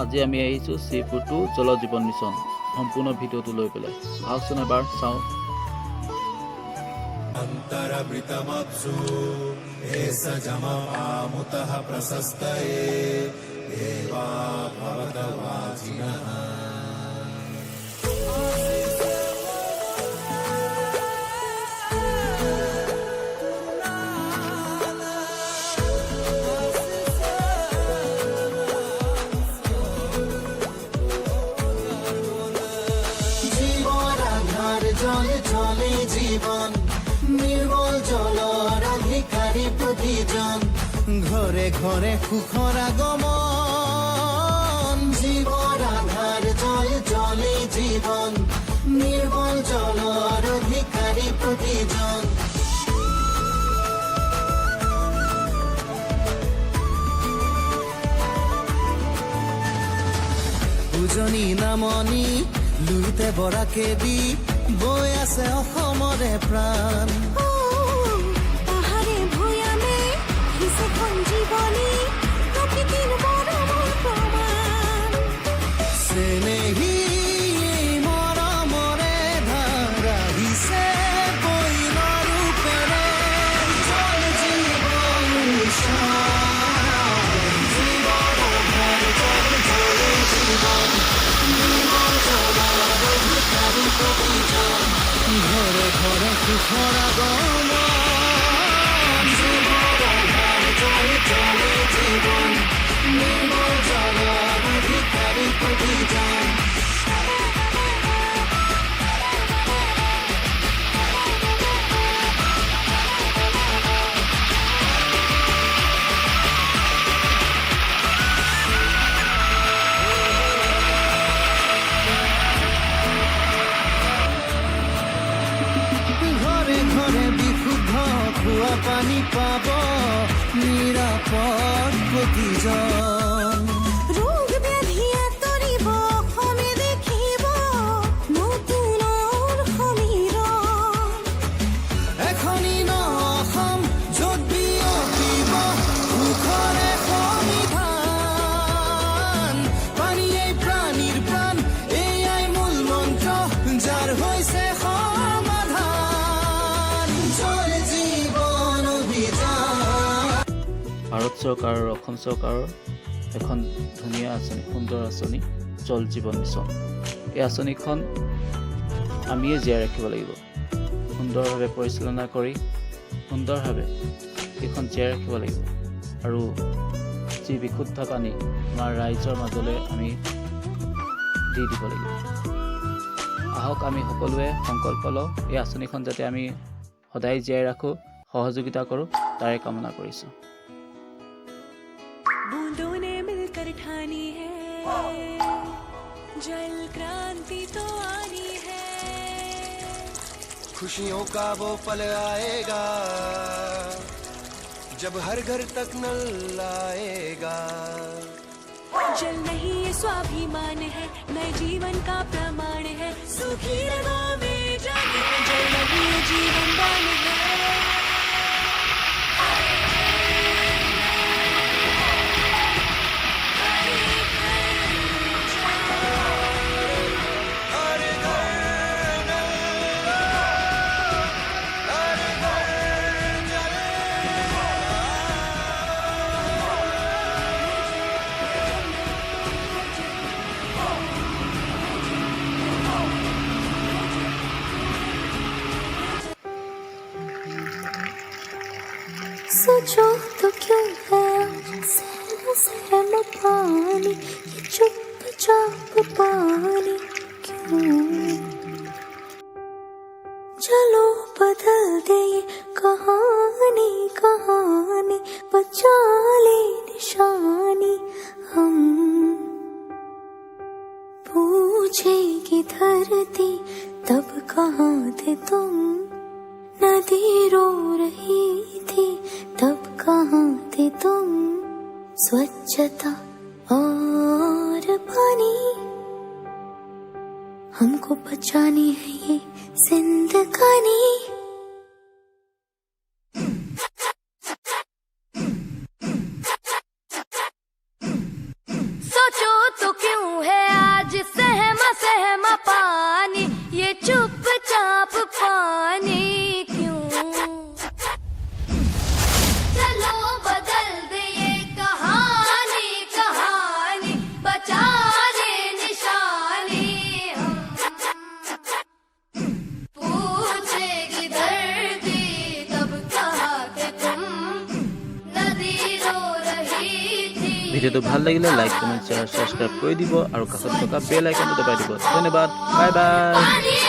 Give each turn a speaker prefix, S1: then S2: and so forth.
S1: আজি আমি আহিছোঁ C4 জল জীৱন মিছন সম্পূৰ্ণ ভিডিঅ'টো লৈ পেলাই আহকচোন এবাৰ চাওঁ।
S2: অন্তৰবৃতমপ্সু হে সজমপামুতঃ প্ৰশস্তয়ে দেৱা ভৱতৱাচিনঃ। জল চলে জীবন নির্মল জলর অধিকারী প্রতিজন ঘরে ঘরে সুখর আগমন জীবন আধার জল চলে জীবন নির্মল জলর অধিকারী প্রতিজন উজনি নামনি লুইতে বৰাকে দি বৈ আছে অসমৰে প্ৰাণ
S3: পাহাৰে ভৈয়ামে হিচেখন জীৱনী প্ৰকৃতিৰ মৰমৰ প্ৰমাণ
S2: চেনেহী মৰমৰে ধাৰা হিচে বৈন ৰূপেৰে জল জীৱন ঘরে ঘরে সুখর আগমন চলে জীবন নির্মল জলর অধিকারী প্রতিজন খোৱা পানী পাব নিৰাপদ প্ৰতিজন
S3: ৰোগ ব্যাধি আঁতৰিব অসমে দেখিব নতুনৰ সমীৰণ
S2: এখনি ন অসম য'ত বিয়পিব সুখৰে সংবিধান পানীয়েই প্ৰাণীৰ প্ৰাণ এয়াই মূল মন্ত্ৰ যাৰ হৈছে
S1: ভাৰত চৰকাৰ আৰু অসম চৰকাৰৰ এখন ধুনীয়া আঁচনি, সুন্দৰ আঁচনি জল জীৱন মিছন। এই আঁচনিখন আমিয়ে জীয়াই ৰাখিব লাগিব। সুন্দৰভাৱে পৰিচালনা কৰি সুন্দৰভাৱে এইখন জীয়াই ৰাখিব লাগিব আৰু যি বিশুদ্ধ পানী আমাৰ ৰাইজৰ মাজলৈ আমি দি দিব লাগিব। আহক আমি সকলোৱে সংকল্প লওঁ এই আঁচনিখন যাতে আমি সদায় জীয়াই ৰাখোঁ, সহযোগিতা কৰোঁ, তাৰে কামনা কৰিছোঁ।
S3: बूंदों ने मिलकर ठानी है जल क्रांति तो आनी है
S2: खुशियों का वो पल आएगा जब हर घर तक नल आएगा
S3: जल नहीं ये स्वाभिमान है नए जीवन का प्रमाण है सुखी रगों में जागे जल नहीं ये जीवन दान है सोचो तो क्यों है सहम सहम पानी ये चुपचाप पानी क्यों चलो बदल दे ये कहानी कहानी बचा ले निशानी हम पूछेगी धरती तब कहाँ थे तुम नदी रो रही थी तब कहाँ थे तुम स्वच्छता और पानी हमको बचानी है ये जिंदगानी सोचो तो
S1: ভিডিঅ'টো ভাল লাগিলে লাইক কমেণ্ট শ্বেয়াৰ ছাবস্ক্ৰাইব কৰি দিব আৰু কাষত থকা বেল আইকনটো দবাই দিব ধন্যবাদ বাই বাই